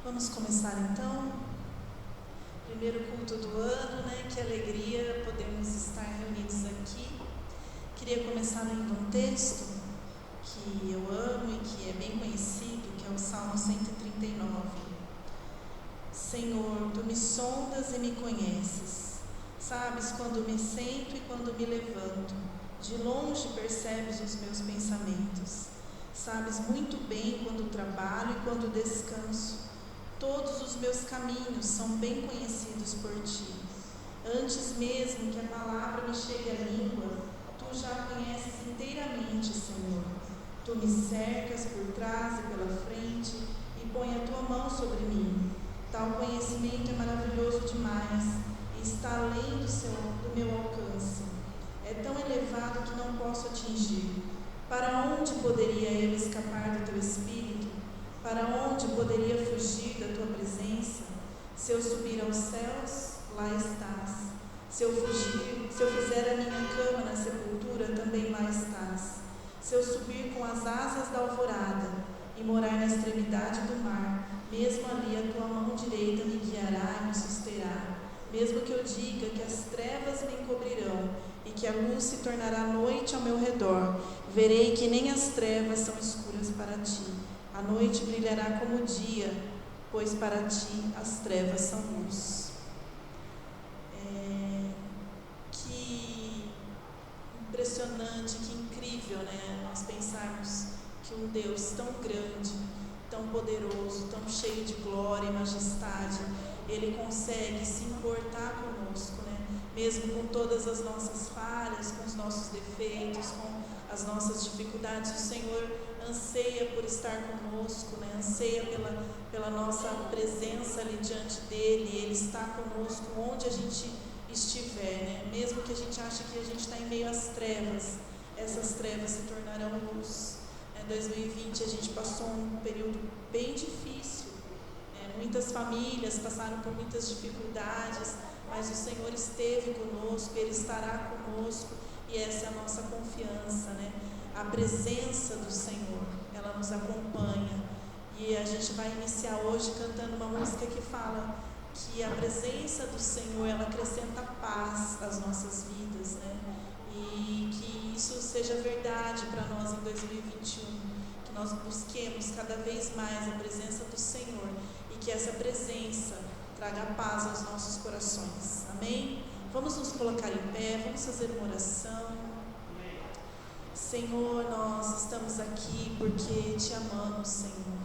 Vamos começar então. Primeiro culto do ano, né? Que alegria podermos estar reunidos aqui. Queria começar lendo um texto que eu amo e que é bem conhecido, que é o Salmo 139. Senhor, Tu me sondas e me conheces. Sabes quando me sento e quando me levanto. De longe percebes os meus pensamentos. Sabes muito bem quando trabalho e quando descanso. Todos os meus caminhos são bem conhecidos por Ti. Antes mesmo que a palavra me chegue à língua, Tu já a conheces inteiramente, Senhor. Tu me cercas por trás e pela frente e põe a Tua mão sobre mim. Tal conhecimento é maravilhoso demais e está além do meu alcance. É tão elevado que não posso atingir. Para onde poderia eu escapar do Teu Espírito? Para onde poderia fugir da Tua presença? Se eu subir aos céus, lá estás. Se eu fizer a minha cama na sepultura, também lá estás. Se eu subir com as asas da alvorada e morar na extremidade do mar, mesmo ali a Tua mão direita me guiará e me susterá. Mesmo que eu diga que as trevas me encobrirão e que a luz se tornará noite ao meu redor, verei que nem as trevas são escuras para Ti. A noite brilhará como o dia, pois para Ti as trevas são luz. Que impressionante, que incrível, né? Nós pensarmos que um Deus tão grande, tão poderoso, tão cheio de glória e majestade, Ele consegue se importar conosco, né? Mesmo com todas as nossas falhas, com os nossos defeitos, com as nossas dificuldades, o Senhor anseia por estar conosco, né? Anseia pela nossa presença ali diante dEle. Ele está conosco onde a gente estiver, né? Mesmo que a gente ache que a gente está em meio às trevas, essas trevas se tornarão luz. Em 2020 a gente passou um período bem difícil, né? Muitas famílias passaram por muitas dificuldades, mas o Senhor esteve conosco, Ele estará conosco, e essa é a nossa confiança, né? A presença do Senhor, ela nos acompanha, e a gente vai iniciar hoje cantando uma música que fala que a presença do Senhor, ela acrescenta paz às nossas vidas, né? E que isso seja verdade para nós em 2021, que nós busquemos cada vez mais a presença do Senhor e que essa presença traga paz aos nossos corações. Amém? Vamos nos colocar em pé, vamos fazer uma oração. Senhor, nós estamos aqui porque Te amamos, Senhor.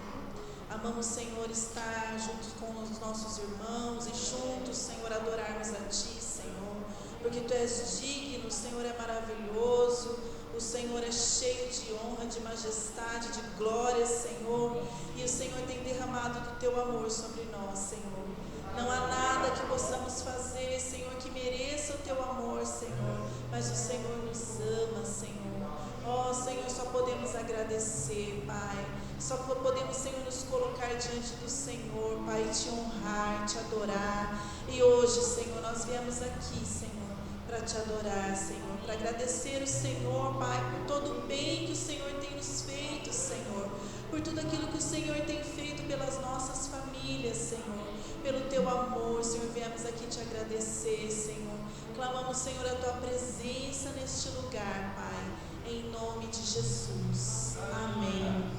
Amamos, Senhor, estar juntos com os nossos irmãos e juntos, Senhor, adorarmos a Ti, Senhor. Porque Tu és digno, o Senhor é maravilhoso, o Senhor é cheio de honra, de majestade, de glória, Senhor. E o Senhor tem derramado do Teu amor sobre nós, Senhor. Não há nada que possamos fazer, Senhor, que mereça o Teu amor, Senhor. Mas o Senhor nos ama, Senhor. Ó, Senhor, só podemos agradecer, Pai. Só podemos, Senhor, nos colocar diante do Senhor, Pai, Te honrar, Te adorar. E hoje, Senhor, nós viemos aqui, Senhor, para Te adorar, Senhor, para agradecer o Senhor, Pai, por todo o bem que o Senhor tem nos feito, Senhor, por tudo aquilo que o Senhor tem feito pelas nossas famílias, Senhor, pelo Teu amor, Senhor. Viemos aqui Te agradecer, Senhor. Clamamos, Senhor, a Tua presença neste lugar, Pai, em nome de Jesus. Amém.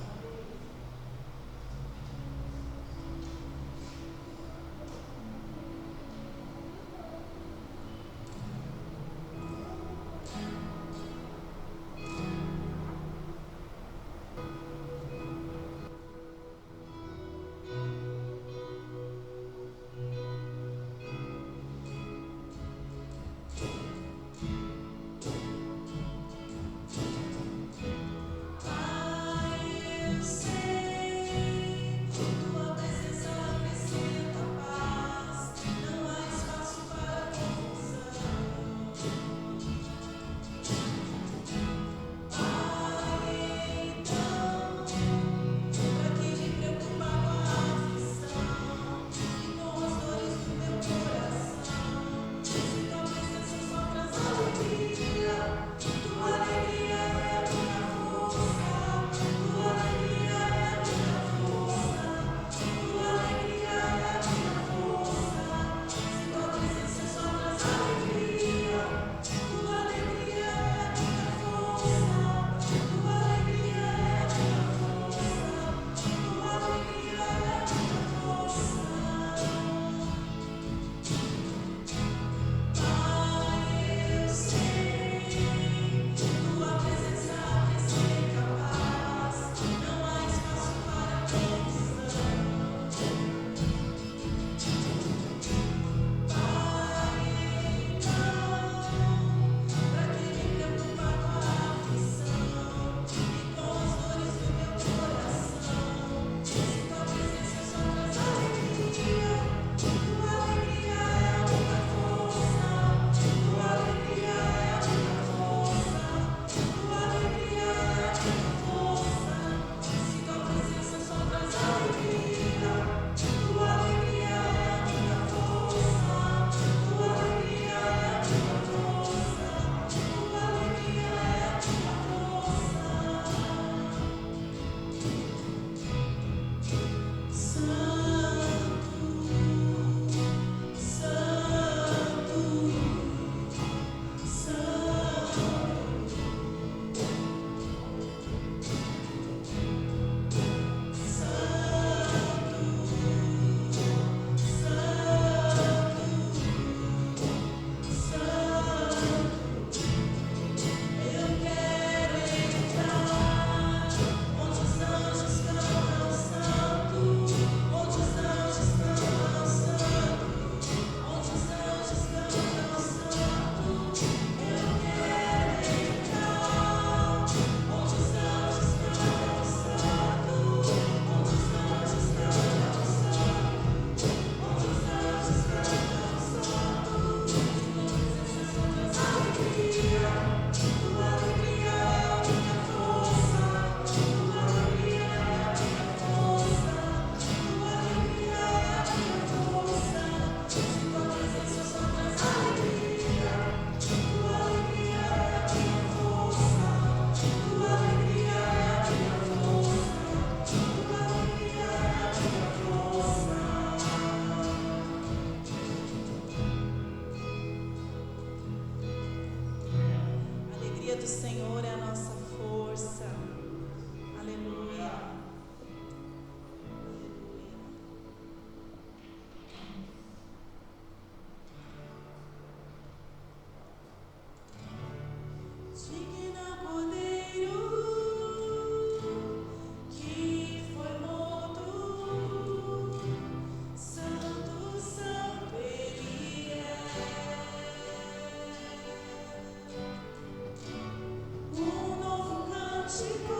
Senhor é a nossa força. Aleluia. Um novo cântico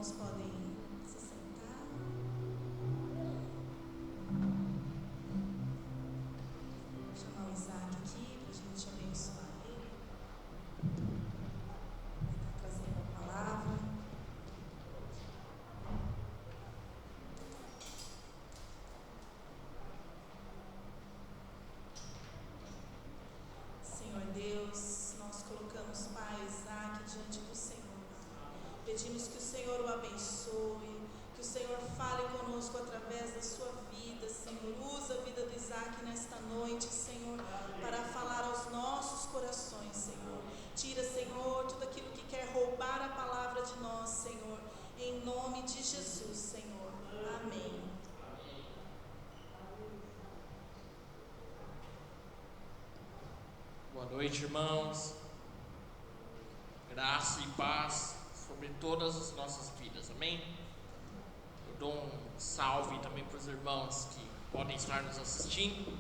irmãos podem se sentar. Vou chamar o Isaac aqui para a gente abençoar ele. Ele está trazendo a palavra. Senhor Deus, nós colocamos Pai Isaac diante do Senhor. Pedimos que o Senhor o abençoe, que o Senhor fale conosco através da sua vida, Senhor. Usa a vida do Isaac nesta noite, Senhor, para falar aos nossos corações, Senhor. Tira, Senhor, tudo aquilo que quer roubar a palavra de nós, Senhor. Em nome de Jesus, Senhor. Amém. Boa noite, irmãos. Graça e paz sobre todas as nossas vidas, amém? Eu dou um salve também para os irmãos que podem estar nos assistindo,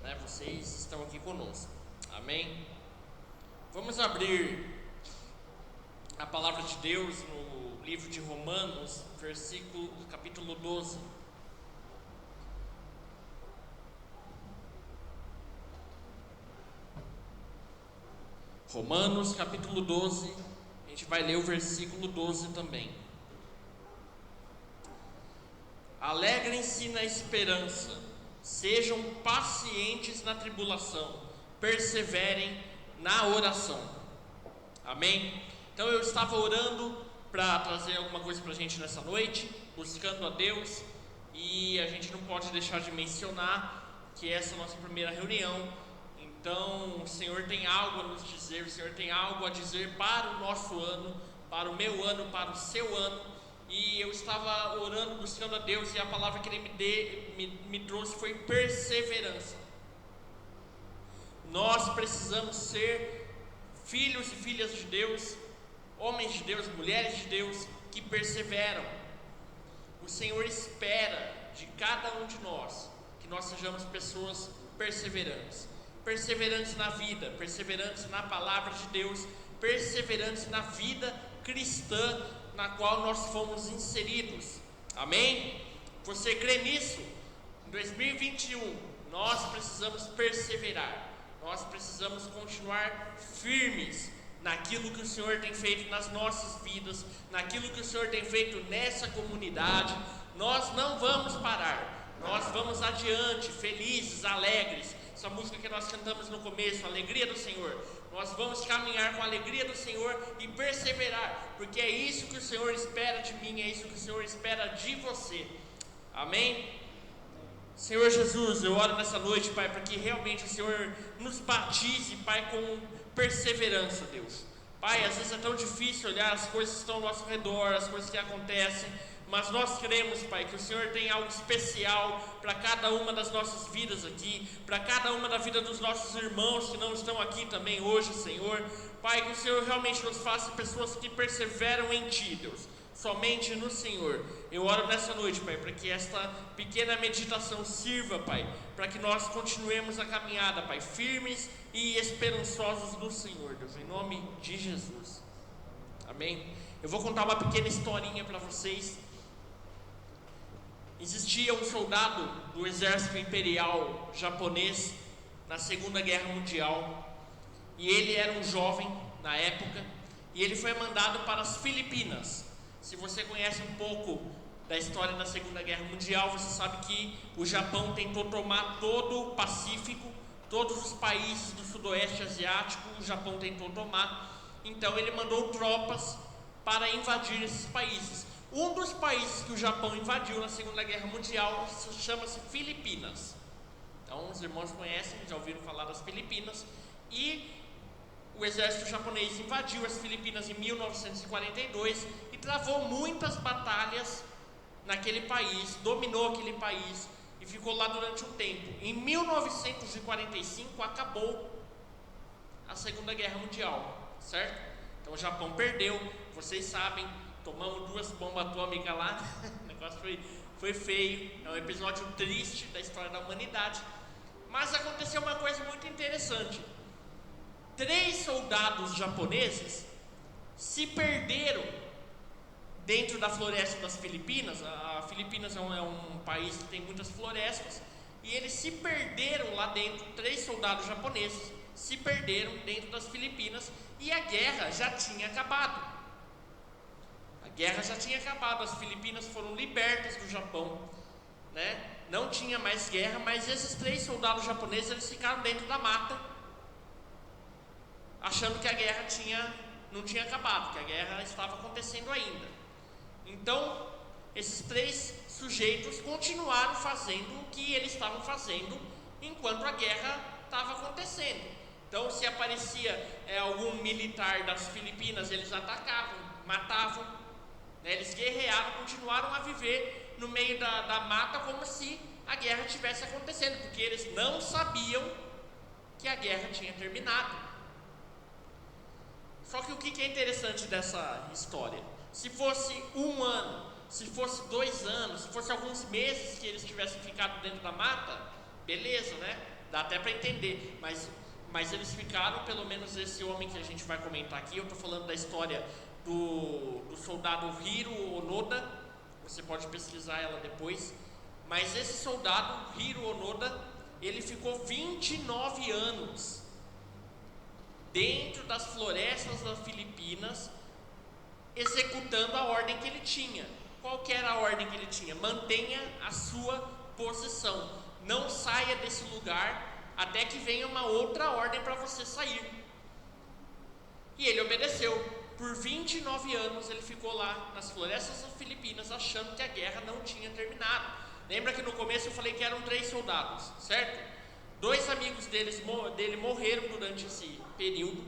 né? Vocês estão aqui conosco, amém? Vamos abrir a palavra de Deus no livro de Romanos, capítulo 12. Romanos capítulo 12, a gente vai ler o versículo 12 também. Alegrem-se na esperança, sejam pacientes na tribulação, perseverem na oração. Amém? Então eu estava orando para trazer alguma coisa para a gente nessa noite, buscando a Deus, e a gente não pode deixar de mencionar que essa é a nossa primeira reunião. Então, o Senhor tem algo a nos dizer, o Senhor tem algo a dizer para o nosso ano, para o meu ano, para o seu ano. E eu estava orando, buscando a Deus, e a palavra que Ele me trouxe foi perseverança. Nós precisamos ser filhos e filhas de Deus, homens de Deus, mulheres de Deus, que perseveram. O Senhor espera de cada um de nós que nós sejamos pessoas perseverantes. Perseverantes na vida, perseverantes na palavra de Deus, perseverantes na vida cristã na qual nós fomos inseridos. Amém? Você crê nisso? Em 2021, nós precisamos perseverar, nós precisamos continuar firmes naquilo que o Senhor tem feito nas nossas vidas, naquilo que o Senhor tem feito nessa comunidade. Nós não vamos parar, nós vamos adiante, felizes, alegres. Essa música que nós cantamos no começo, a alegria do Senhor. Nós vamos caminhar com a alegria do Senhor e perseverar, porque é isso que o Senhor espera de mim, é isso que o Senhor espera de você. Amém? Senhor Jesus, eu oro nessa noite, Pai, para que realmente o Senhor nos batize, Pai, com perseverança, Deus. Pai, às vezes é tão difícil olhar as coisas que estão ao nosso redor, as coisas que acontecem, mas nós cremos, Pai, que o Senhor tem algo especial para cada uma das nossas vidas aqui, para cada uma da vida dos nossos irmãos que não estão aqui também hoje, Senhor. Pai, que o Senhor realmente nos faça pessoas que perseveram em Ti, Deus, somente no Senhor. Eu oro nessa noite, Pai, para que esta pequena meditação sirva, Pai, para que nós continuemos a caminhada, Pai, firmes e esperançosos no Senhor, Deus, em nome de Jesus. Amém? Eu vou contar uma pequena historinha para vocês. Existia um soldado do exército imperial japonês na Segunda Guerra Mundial, e ele era um jovem na época, e ele foi mandado para as Filipinas. Se você conhece um pouco da história da Segunda Guerra Mundial, você sabe que o Japão tentou tomar todo o Pacífico, todos os países do Sudoeste Asiático, o Japão tentou tomar. Então ele mandou tropas para invadir esses países. Um dos países que o Japão invadiu na Segunda Guerra Mundial chama-se Filipinas. Então os irmãos conhecem, já ouviram falar das Filipinas. E o exército japonês invadiu as Filipinas em 1942 e travou muitas batalhas naquele país, dominou aquele país e ficou lá durante um tempo. Em 1945 acabou a Segunda Guerra Mundial, certo? Então o Japão perdeu, vocês sabem. Tomamos 2 bombas atômicas lá, o negócio foi feio, é um episódio triste da história da humanidade. Mas aconteceu uma coisa muito interessante. 3 soldados japoneses se perderam dentro da floresta das Filipinas. A Filipinas é um país que tem muitas florestas, e eles se perderam lá dentro. 3 soldados japoneses se perderam dentro das Filipinas, e a guerra já tinha acabado. A guerra já tinha acabado, as Filipinas foram libertas do Japão, né? Não tinha mais guerra, mas esses 3 soldados japoneses, eles ficaram dentro da mata, achando que a guerra não tinha acabado, que a guerra estava acontecendo ainda. Então, esses 3 sujeitos continuaram fazendo o que eles estavam fazendo enquanto a guerra estava acontecendo. Então, se aparecia algum militar das Filipinas, eles atacavam, matavam, né? Eles guerrearam, continuaram a viver no meio da mata como se a guerra estivesse acontecendo, porque eles não sabiam que a guerra tinha terminado. Só que o que é interessante dessa história? Se fosse 1 ano, se fosse 2 anos, se fosse alguns meses que eles tivessem ficado dentro da mata, beleza, né? Dá até para entender, mas eles ficaram, pelo menos esse homem que a gente vai comentar aqui. Eu estou falando da história do soldado Hiro Onoda, você pode pesquisar ela depois, mas esse soldado Hiro Onoda, ele ficou 29 anos dentro das florestas das Filipinas, executando a ordem que ele tinha. Qual que era a ordem que ele tinha? Mantenha a sua posição, não saia desse lugar até que venha uma outra ordem para você sair. E ele obedeceu. Por 29 anos ele ficou lá nas florestas das Filipinas, achando que a guerra não tinha terminado. Lembra que no começo eu falei que eram 3 soldados, certo? 2 amigos dele morreram durante esse período,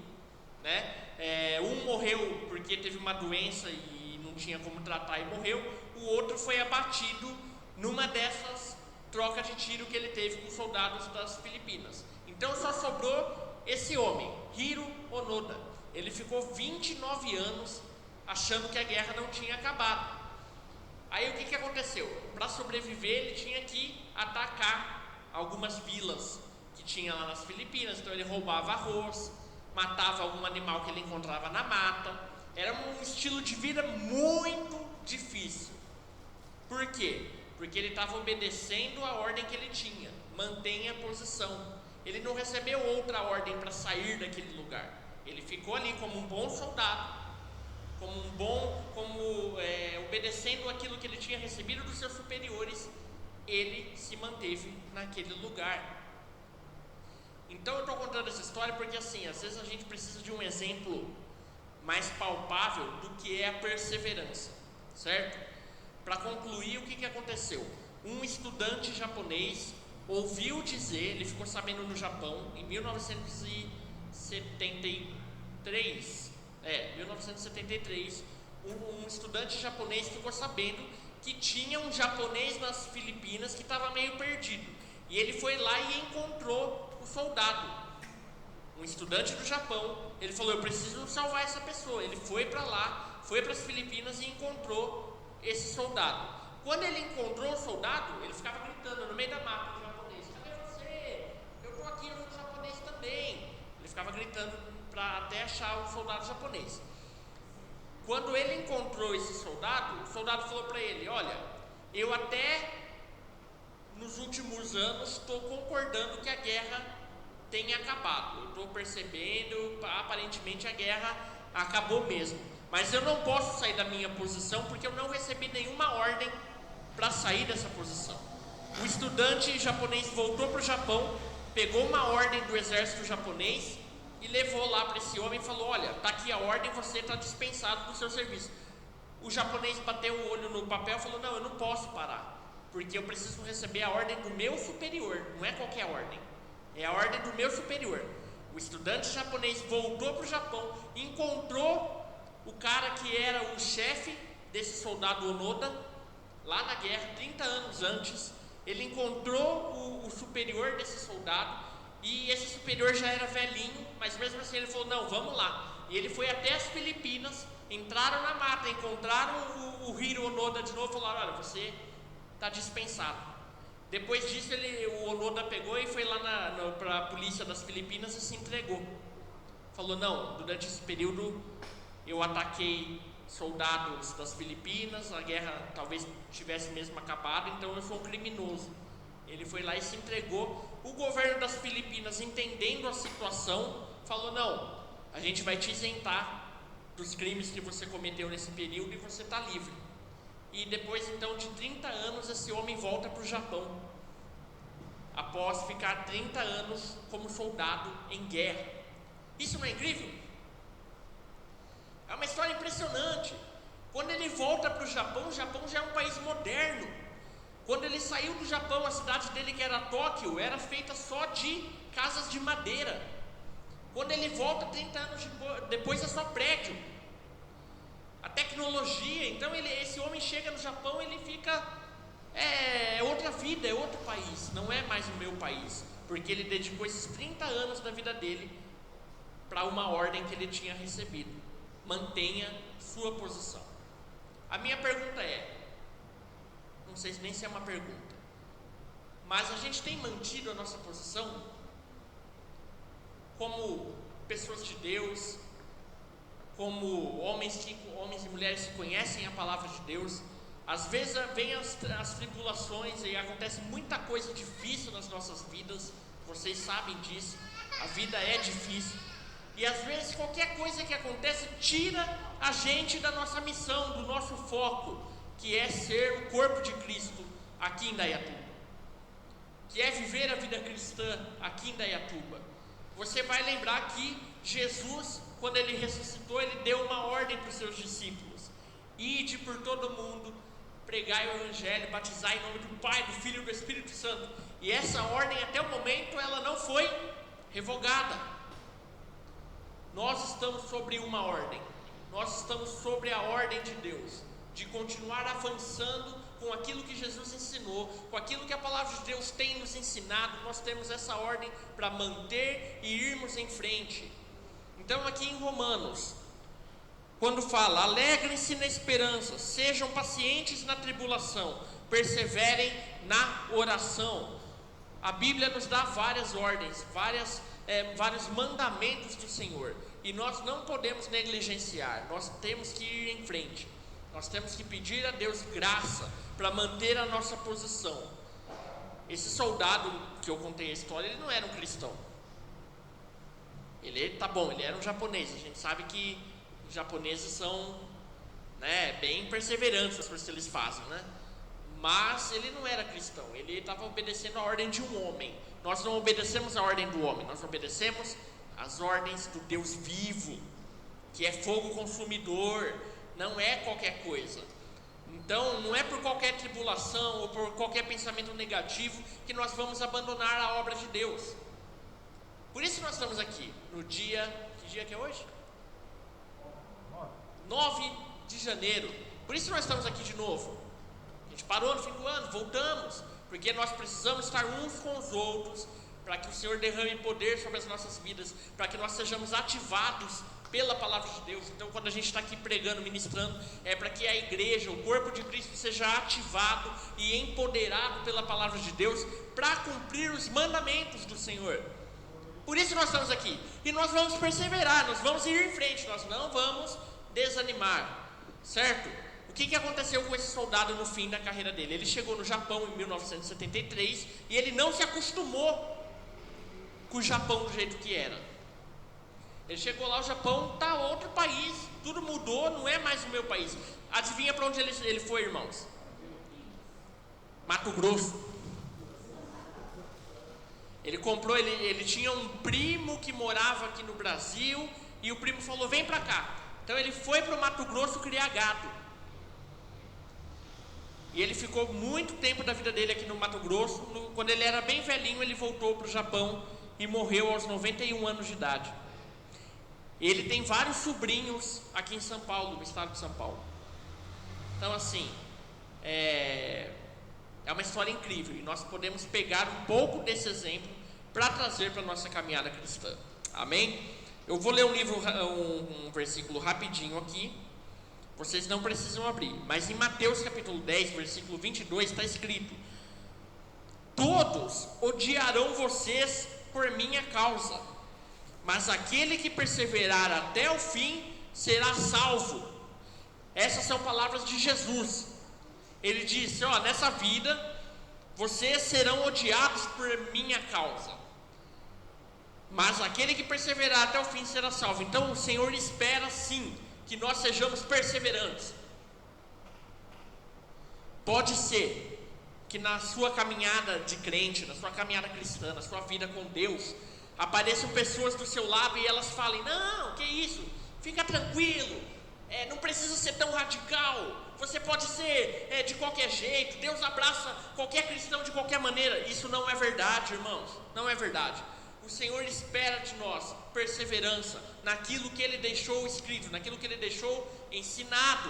né? Um morreu porque teve uma doença e não tinha como tratar e morreu. O outro foi abatido numa dessas trocas de tiro que ele teve com os soldados das Filipinas. Então só sobrou esse homem, Hiro Onoda. Ele ficou 29 anos achando que a guerra não tinha acabado. Aí o que aconteceu? Para sobreviver ele tinha que atacar algumas vilas que tinha lá nas Filipinas. Então ele roubava arroz, matava algum animal que ele encontrava na mata. Era um estilo de vida muito difícil. Por quê? Porque ele estava obedecendo a ordem que ele tinha. Mantenha a posição. Ele não recebeu outra ordem para sair daquele lugar. Ele ficou ali como um bom soldado, obedecendo aquilo que ele tinha recebido dos seus superiores. Ele se manteve naquele lugar. Então eu estou contando essa história porque assim, às vezes a gente precisa de um exemplo mais palpável do que é a perseverança, certo? Para concluir, o que aconteceu? Um estudante japonês ouviu dizer, ele ficou sabendo no Japão em 1973, um estudante japonês ficou sabendo que tinha um japonês nas Filipinas que estava meio perdido, e ele foi lá e encontrou o soldado, um estudante do Japão. Ele falou: eu preciso salvar essa pessoa. Ele foi para lá, foi para as Filipinas e encontrou esse soldado. Quando ele encontrou o soldado, ele ficava gritando no meio da mata, o japonês: cadê você? Eu estou aqui, eu sou japonês também. Ele ficava gritando para até achar o soldado japonês. Quando ele encontrou esse soldado, o soldado falou para ele: olha, eu até nos últimos anos estou concordando que a guerra tenha acabado. Eu estou percebendo, aparentemente a guerra acabou mesmo, mas eu não posso sair da minha posição porque eu não recebi nenhuma ordem para sair dessa posição. O estudante japonês voltou para o Japão, pegou uma ordem do exército japonês e levou lá para esse homem e falou: olha, está aqui a ordem, você está dispensado do seu serviço. O japonês bateu o olho no papel e falou: não, eu não posso parar, porque eu preciso receber a ordem do meu superior, não é qualquer ordem, é a ordem do meu superior. O estudante japonês voltou para o Japão, encontrou o cara que era o chefe desse soldado Onoda, lá na guerra, 30 anos antes. Ele encontrou o superior desse soldado, e esse superior já era velhinho, mas mesmo assim ele falou: não, vamos lá. E ele foi até as Filipinas, entraram na mata, encontraram o Hiro Onoda de novo e falaram: olha, você está dispensado. Depois disso o Onoda pegou e foi lá para a polícia das Filipinas e se entregou. Falou: não, durante esse período eu ataquei soldados das Filipinas, a guerra talvez tivesse mesmo acabado, então eu sou um criminoso. Ele foi lá e se entregou. O governo das Filipinas, entendendo a situação, falou: não, a gente vai te isentar dos crimes que você cometeu nesse período e você está livre. E depois então de 30 anos esse homem volta para o Japão, após ficar 30 anos como soldado em guerra. Isso não é incrível? É uma história impressionante. Quando ele volta para o Japão já é um país moderno. Quando ele saiu do Japão, a cidade dele, que era Tóquio, era feita só de casas de madeira. Quando ele volta 30 anos depois é só prédio. A tecnologia, então esse homem chega no Japão, ele fica, é outra vida, é outro país, não é mais o meu país, porque ele dedicou esses 30 anos da vida dele para uma ordem que ele tinha recebido: mantenha sua posição. A minha pergunta é, não sei nem se é uma pergunta, mas a gente tem mantido a nossa posição como pessoas de Deus, como homens e mulheres que conhecem a palavra de Deus? Às vezes vem as tribulações e acontece muita coisa difícil nas nossas vidas, vocês sabem disso, a vida é difícil, e às vezes qualquer coisa que acontece tira a gente da nossa missão, do nosso foco, que é ser o corpo de Cristo aqui em Indaiatuba, que é viver a vida cristã aqui em Indaiatuba. Você vai lembrar que Jesus, quando ele ressuscitou, ele deu uma ordem para os seus discípulos: ide por todo mundo, pregai o evangelho, batizai em nome do Pai, do Filho e do Espírito Santo. E essa ordem, até o momento, ela não foi revogada. Nós estamos sobre uma ordem, nós estamos sobre a ordem de Deus, de continuar avançando com aquilo que Jesus ensinou, com aquilo que a palavra de Deus tem nos ensinado. Nós temos essa ordem para manter e irmos em frente. Então aqui em Romanos, quando fala: alegrem-se na esperança, sejam pacientes na tribulação, perseverem na oração. A Bíblia nos dá várias ordens, vários mandamentos do Senhor, e nós não podemos negligenciar, nós temos que ir em frente, nós temos que pedir a Deus graça para manter a nossa posição. Esse soldado que eu contei a história, ele não era um cristão. Ele era um japonês. A gente sabe que os japoneses são, bem perseverantes nas coisas que eles fazem, mas ele não era cristão, ele estava obedecendo a ordem de um homem. Nós não obedecemos a ordem do homem, nós obedecemos as ordens do Deus vivo, que é fogo consumidor, não é qualquer coisa. Então não é por qualquer tribulação ou por qualquer pensamento negativo que nós vamos abandonar a obra de Deus. Por isso nós estamos aqui no dia, que dia que é hoje? 9 de janeiro. Por isso nós estamos aqui de novo. A gente parou no fim do ano, voltamos, porque nós precisamos estar uns com os outros, para que o Senhor derrame poder sobre as nossas vidas, para que nós sejamos ativados pela palavra de Deus. Então quando a gente está aqui pregando, ministrando, é para que a igreja, o corpo de Cristo, seja ativado e empoderado pela palavra de Deus, para cumprir os mandamentos do Senhor. Por isso nós estamos aqui, e nós vamos perseverar, nós vamos ir em frente, nós não vamos desanimar, certo? O que aconteceu com esse soldado no fim da carreira dele? Ele chegou no Japão em 1973 e ele não se acostumou com o Japão do jeito que era. Ele chegou lá, o Japão está outro país, tudo mudou, não é mais o meu país. Adivinha para onde ele foi, irmãos? Mato Grosso. Ele tinha um primo que morava aqui no Brasil, e o primo falou: vem para cá. Então ele foi para o Mato Grosso criar gado, e ele ficou muito tempo da vida dele aqui no Mato Grosso. Quando ele era bem velhinho, ele voltou para o Japão e morreu aos 91 anos de idade. Ele tem vários sobrinhos aqui em São Paulo, no estado de São Paulo. Então assim, é uma história incrível, e nós podemos pegar um pouco desse exemplo para trazer para a nossa caminhada cristã. Amém? Eu vou ler um versículo rapidinho aqui, vocês não precisam abrir, mas em Mateus capítulo 10, versículo 22, está escrito: todos odiarão vocês por minha causa, mas aquele que perseverar até o fim será salvo. Essas são palavras de Jesus. Ele disse: nessa vida vocês serão odiados por minha causa, mas aquele que perseverar até o fim será salvo. Então o Senhor espera sim que nós sejamos perseverantes. Pode ser que na sua caminhada de crente, na sua caminhada cristã, na sua vida com Deus, apareçam pessoas do seu lado e elas falem: não, que isso, fica tranquilo, não precisa ser tão radical, você pode ser de qualquer jeito, Deus abraça qualquer cristão de qualquer maneira. Isso não é verdade, irmãos, não é verdade. O Senhor espera de nós perseverança naquilo que Ele deixou escrito, naquilo que Ele deixou ensinado,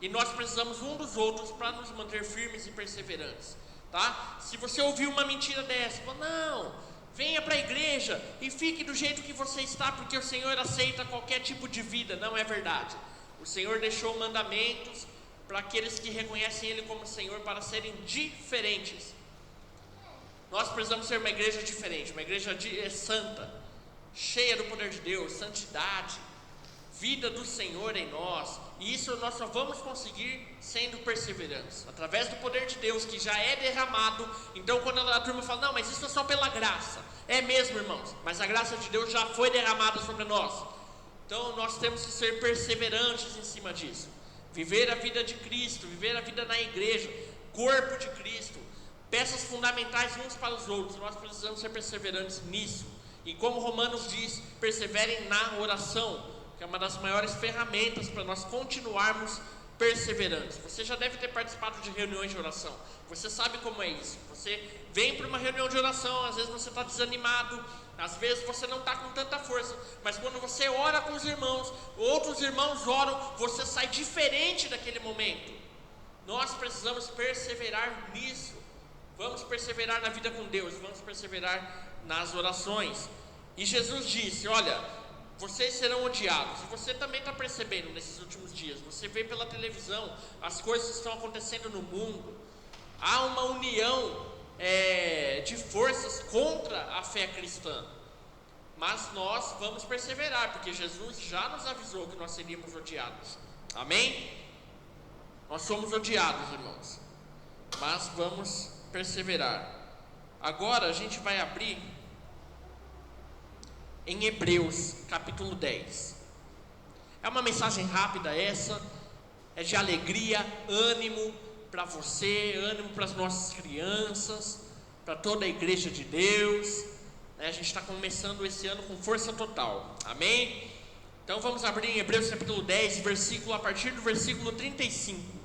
e nós precisamos um dos outros para nos manter firmes e perseverantes, tá? Se você ouvir uma mentira dessa, fala: não, venha para a igreja e fique do jeito que você está, porque o Senhor aceita qualquer tipo de vida. Não é verdade. O Senhor deixou mandamentos para aqueles que reconhecem Ele como Senhor, para serem diferentes. Nós precisamos ser uma igreja diferente, uma igreja santa, cheia do poder de Deus, santidade, vida do Senhor em nós. E isso nós só vamos conseguir sendo perseverantes, através do poder de Deus que já é derramado. Então quando a turma fala: não, mas isso é só pela graça. É mesmo, irmãos, mas a graça de Deus já foi derramada sobre nós. Então nós temos que ser perseverantes em cima disso, viver a vida de Cristo, viver a vida na igreja, corpo de Cristo, peças fundamentais uns para os outros. Nós precisamos ser perseverantes nisso. E como Romanos diz, perseverem na oração, que é uma das maiores ferramentas para nós continuarmos perseverantes. Você já deve ter participado de reuniões de oração, você sabe como é isso. Você vem para uma reunião de oração, às vezes você está desanimado, às vezes você não está com tanta força, mas quando você ora com os irmãos, outros irmãos oram, você sai diferente daquele momento. Nós precisamos perseverar nisso. Vamos perseverar na vida com Deus, vamos perseverar nas orações. E Jesus disse: olha, vocês serão odiados. E você também está percebendo nesses últimos dias, você vê pela televisão as coisas que estão acontecendo no mundo. Há uma união de forças contra a fé cristã, mas nós vamos perseverar, porque Jesus já nos avisou que nós seríamos odiados. Amém? Nós somos odiados, irmãos, mas vamos perseverar. Agora a gente vai abrir em Hebreus capítulo 10. É uma mensagem rápida essa, é de alegria, ânimo para você, ânimo para as nossas crianças, para toda a igreja de Deus. A gente está começando esse ano com força total, amém? Então vamos abrir em Hebreus capítulo 10, a partir do versículo 35.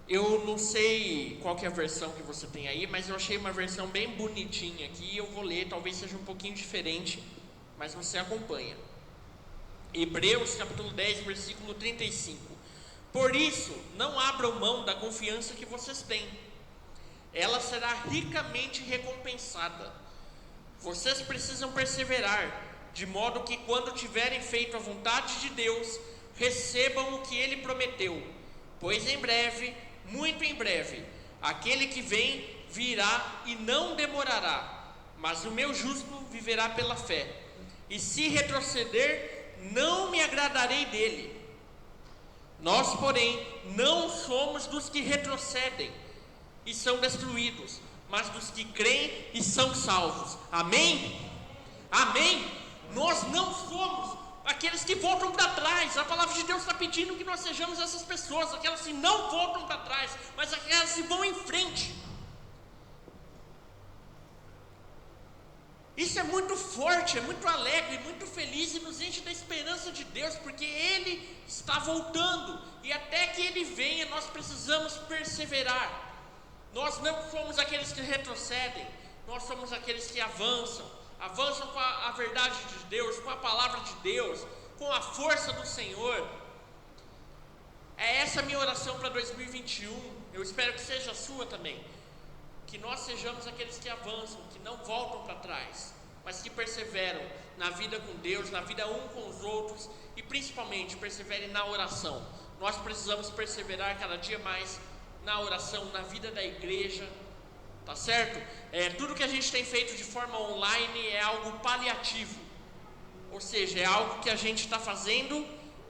Eu não sei qual que é a versão que você tem aí, mas eu achei uma versão bem bonitinha aqui, eu vou ler, talvez seja um pouquinho diferente, mas você acompanha. Hebreus capítulo 10, versículo 35. Por isso, não abram mão da confiança que vocês têm, ela será ricamente recompensada. Vocês precisam perseverar, de modo que quando tiverem feito a vontade de Deus, recebam o que Ele prometeu, pois em breve, muito em breve, aquele que vem virá e não demorará, mas o meu justo viverá pela fé, e se retroceder, não me agradarei dele. Nós, porém, não somos dos que retrocedem e são destruídos, mas dos que creem e são salvos. Amém? Amém? Nós não somos aqueles que voltam para trás. A palavra de Deus está pedindo que nós sejamos essas pessoas, aquelas que não voltam para trás, mas aquelas que vão em frente. Isso é muito forte, é muito alegre, muito feliz e nos enche da esperança de Deus, porque Ele está voltando e até que Ele venha nós precisamos perseverar. Nós não somos aqueles que retrocedem, nós somos aqueles que avançam com a verdade de Deus, com a palavra de Deus, com a força do Senhor. É essa a minha oração para 2021, eu espero que seja a sua também, que nós sejamos aqueles que avançam, que não voltam para trás, mas que perseveram na vida com Deus, na vida um com os outros, e principalmente perseverem na oração. Nós precisamos perseverar cada dia mais na oração, na vida da igreja, tá certo? Tudo que a gente tem feito de forma online é algo paliativo, ou seja, é algo que a gente está fazendo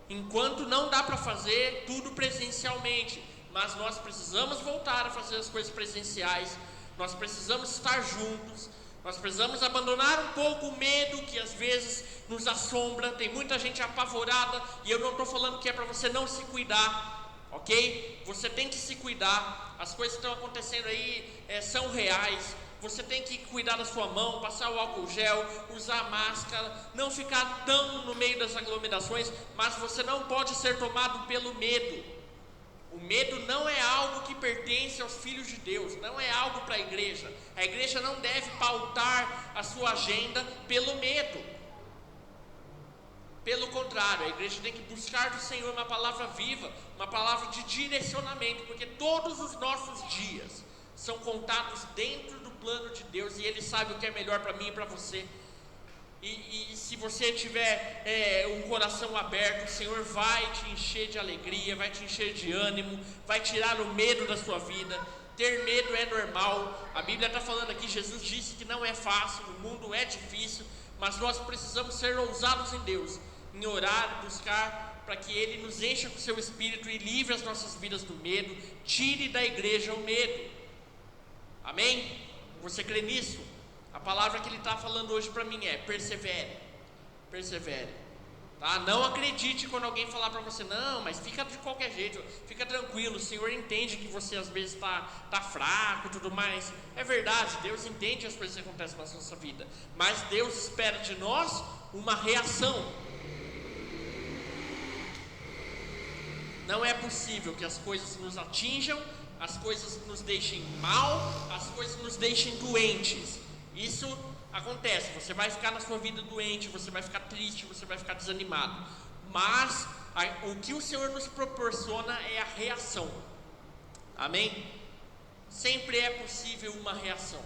enquanto não dá para fazer tudo presencialmente, mas nós precisamos voltar a fazer as coisas presenciais, nós precisamos estar juntos, nós precisamos abandonar um pouco o medo que às vezes nos assombra. Tem muita gente apavorada, e eu não estou falando que é para você não se cuidar, ok? Você tem que se cuidar, as coisas que estão acontecendo aí são reais. Você tem que cuidar da sua mão, passar o álcool gel, usar máscara, não ficar tão no meio das aglomerações, mas você não pode ser tomado pelo medo. O medo não é algo que pertence aos filhos de Deus, não é algo para a igreja. A igreja não deve pautar a sua agenda pelo medo. Pelo contrário, a igreja tem que buscar do Senhor uma palavra viva, uma palavra de direcionamento, porque todos os nossos dias são contados dentro do plano de Deus, e Ele sabe o que é melhor para mim e para você. E se você tiver um coração aberto, o Senhor vai te encher de alegria, vai te encher de ânimo, vai tirar o medo da sua vida. Ter medo é normal. A Bíblia está falando aqui, Jesus disse que não é fácil, o mundo é difícil, mas nós precisamos ser ousados em Deus, em orar, buscar para que Ele nos encha com o seu Espírito e livre as nossas vidas do medo, tire da igreja o medo. Amém? Você crê nisso? A palavra que Ele está falando hoje para mim é: persevere, persevere, tá? Não acredite quando alguém falar para você: não, mas fica de qualquer jeito, fica tranquilo, o Senhor entende que você às vezes está fraco e tudo mais. É verdade, Deus entende as coisas que acontecem na nossa vida, mas Deus espera de nós uma reação. Não é possível que as coisas nos atinjam, as coisas nos deixem mal, as coisas nos deixem doentes. Isso acontece, você vai ficar na sua vida doente, você vai ficar triste, você vai ficar desanimado, mas o que o Senhor nos proporciona é a reação. Amém? Sempre é possível uma reação,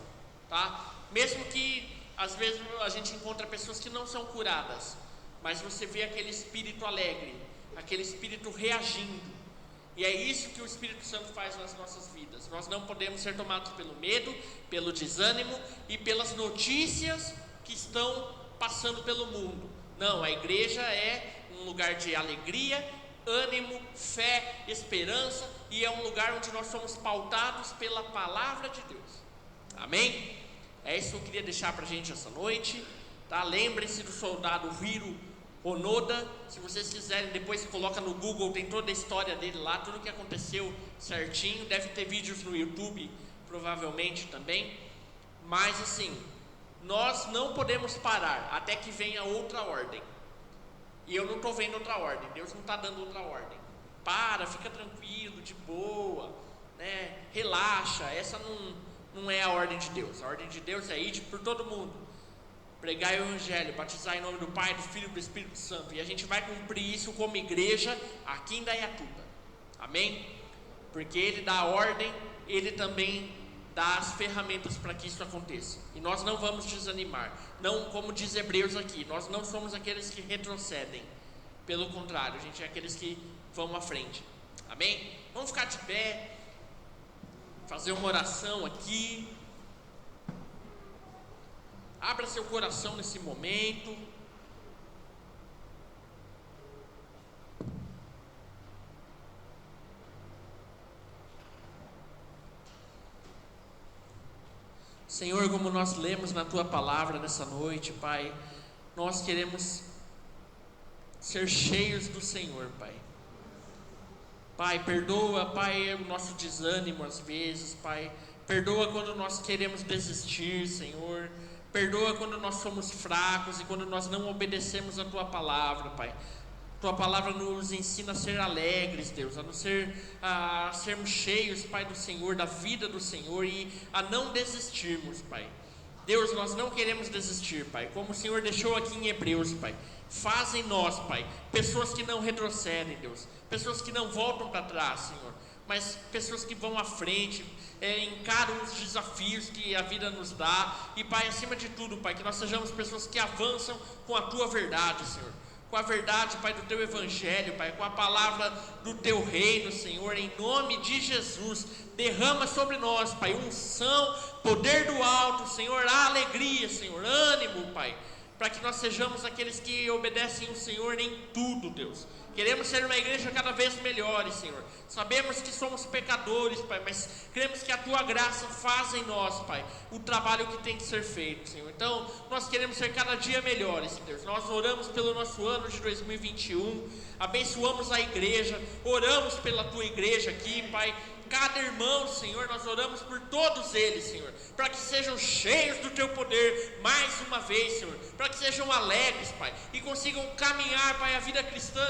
tá? Mesmo que às vezes a gente encontra pessoas que não são curadas, mas você vê aquele espírito alegre, aquele espírito reagindo. E é isso que o Espírito Santo faz nas nossas vidas. Nós não podemos ser tomados pelo medo, pelo desânimo e pelas notícias que estão passando pelo mundo. Não, a igreja é um lugar de alegria, ânimo, fé, esperança, e é um lugar onde nós somos pautados pela palavra de Deus. Amém? É isso que eu queria deixar para a gente essa noite, tá? Lembrem-se do soldado Hiro Onoda. Se vocês quiserem, depois coloca no Google, tem toda a história dele lá, tudo o que aconteceu certinho. Deve ter vídeos no YouTube, provavelmente também. Mas assim, nós não podemos parar até que venha outra ordem. E eu não estou vendo outra ordem, Deus não está dando outra ordem. Fica tranquilo, de boa, né? Relaxa, essa não é a ordem de Deus. A ordem de Deus é ir por todo mundo, pregar o Evangelho, batizar em nome do Pai, do Filho e do Espírito Santo. E a gente vai cumprir isso como igreja aqui em Indaiatuba. Amém? Porque Ele dá a ordem, Ele também dá as ferramentas para que isso aconteça. E nós não vamos desanimar. Não, como diz Hebreus aqui, nós não somos aqueles que retrocedem. Pelo contrário, a gente é aqueles que vão à frente. Amém? Vamos ficar de pé, fazer uma oração aqui. Abra seu coração nesse momento. Senhor, como nós lemos na Tua palavra nessa noite, Pai, nós queremos ser cheios do Senhor, Pai. Pai, perdoa, Pai, o nosso desânimo às vezes, Pai. Perdoa quando nós queremos desistir, Senhor. Perdoa quando nós somos fracos e quando nós não obedecemos a Tua palavra, Pai. Tua palavra nos ensina a ser alegres, Deus, a sermos cheios, Pai, do Senhor, da vida do Senhor, e a não desistirmos, Pai. Deus, nós não queremos desistir, Pai, como o Senhor deixou aqui em Hebreus, Pai. Faz em nós, Pai, pessoas que não retrocedem, Deus, pessoas que não voltam para trás, Senhor, mas pessoas que vão à frente, encaram os desafios que a vida nos dá. E, Pai, acima de tudo, Pai, que nós sejamos pessoas que avançam com a Tua verdade, Senhor, com a verdade, Pai, do Teu Evangelho, Pai, com a palavra do Teu Reino, Senhor, em nome de Jesus. Derrama sobre nós, Pai, unção, poder do alto, Senhor, alegria, Senhor, ânimo, Pai, para que nós sejamos aqueles que obedecem o Senhor em tudo, Deus. Queremos ser uma igreja cada vez melhor, Senhor. Sabemos que somos pecadores, Pai, mas cremos que a Tua graça faz em nós, Pai, o trabalho que tem que ser feito, Senhor. Então, nós queremos ser cada dia melhores, Deus. Nós oramos pelo nosso ano de 2021, abençoamos a igreja, oramos pela Tua igreja aqui, Pai. Cada irmão, Senhor, nós oramos por todos eles, Senhor, para que sejam cheios do Teu poder mais uma vez, Senhor, para que sejam alegres, Pai, e consigam caminhar, Pai, a vida cristã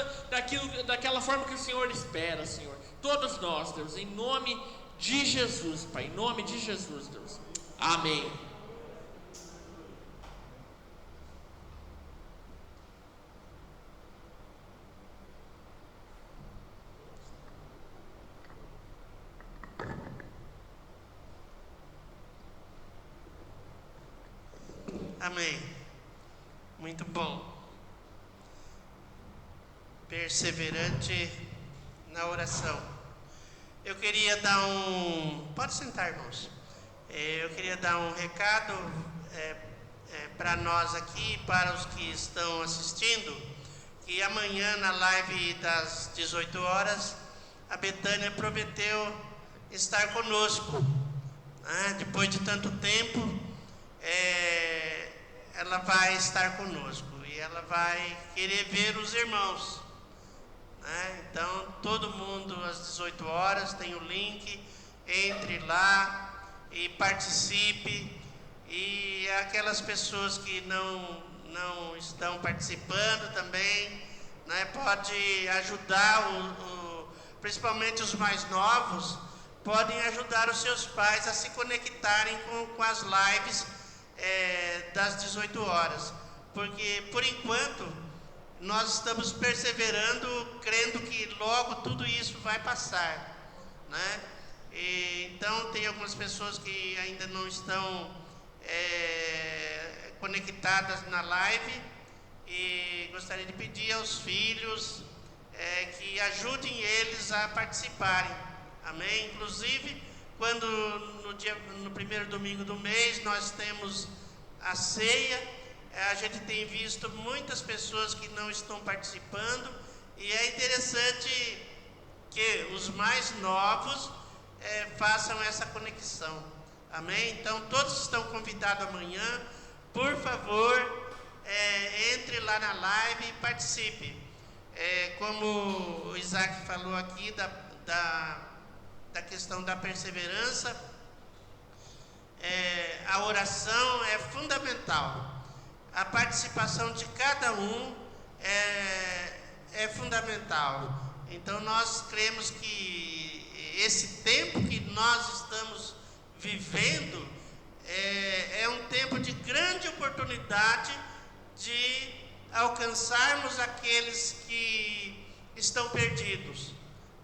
daquela forma que o Senhor espera, Senhor. Todos nós, Deus, em nome de Jesus, Pai, em nome de Jesus, Deus. Amém. Amém. Muito bom. Perseverante na oração. Eu queria dar Pode sentar, irmãos. Eu queria dar um recado para nós aqui, para os que estão assistindo, que amanhã na live das 18 horas, a Betânia prometeu estar conosco. Depois de tanto tempo, ela vai estar conosco e ela vai querer ver os irmãos, Então todo mundo às 18 horas tem o link, entre lá e participe. E aquelas pessoas que não estão participando também, pode ajudar, principalmente os mais novos, podem ajudar os seus pais a se conectarem com as lives das 18 horas, porque por enquanto nós estamos perseverando, crendo que logo tudo isso vai passar, então tem algumas pessoas que ainda não estão conectadas na live, e gostaria de pedir aos filhos que ajudem eles a participarem, amém? Inclusive, quando no primeiro domingo do mês nós temos a ceia, a gente tem visto muitas pessoas que não estão participando, e é interessante que os mais novos façam essa conexão, amém? Então todos estão convidados amanhã, por favor, entre lá na live e participe. Como o Isaac falou aqui da questão da perseverança, a oração é fundamental. A participação de cada um é fundamental. Então nós cremos que esse tempo que nós estamos vivendo é um tempo de grande oportunidade de alcançarmos aqueles que estão perdidos,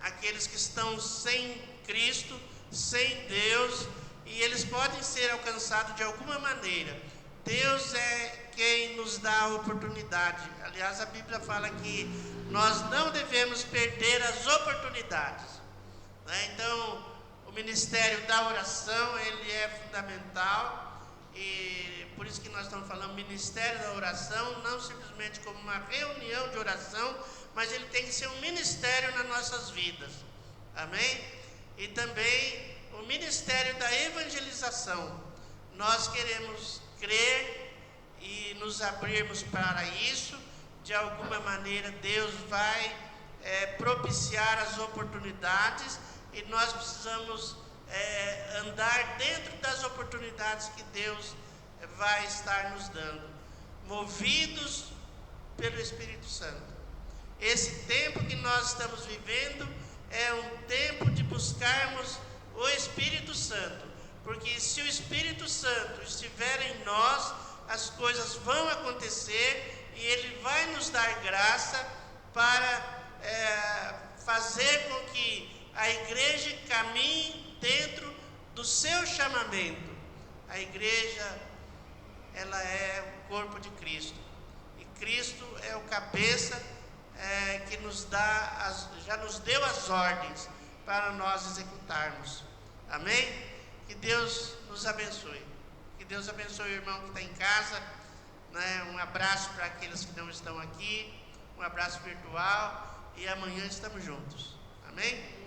aqueles que estão sem Cristo, sem Deus, e eles podem ser alcançados de alguma maneira. Deus é quem nos dá a oportunidade. Aliás, a Bíblia fala que nós não devemos perder as oportunidades, Então, o ministério da oração, ele é fundamental, e por isso que nós estamos falando ministério da oração, não simplesmente como uma reunião de oração, mas ele tem que ser um ministério nas nossas vidas, amém? E também o ministério da evangelização. Nós queremos crer e nos abrirmos para isso. De alguma maneira Deus vai propiciar as oportunidades, e nós precisamos andar dentro das oportunidades que Deus vai estar nos dando, movidos pelo Espírito Santo. Esse tempo que nós estamos vivendo é um tempo de buscarmos o Espírito Santo, porque se o Espírito Santo estiver em nós, as coisas vão acontecer, e Ele vai nos dar graça para fazer com que a igreja caminhe dentro do seu chamamento. A igreja, ela é o corpo de Cristo, e Cristo é o cabeça que já nos deu as ordens para nós executarmos. Amém? Que Deus nos abençoe. Que Deus abençoe o irmão que está em casa, né? Um abraço para aqueles que não estão aqui, um abraço virtual, e amanhã estamos juntos. Amém?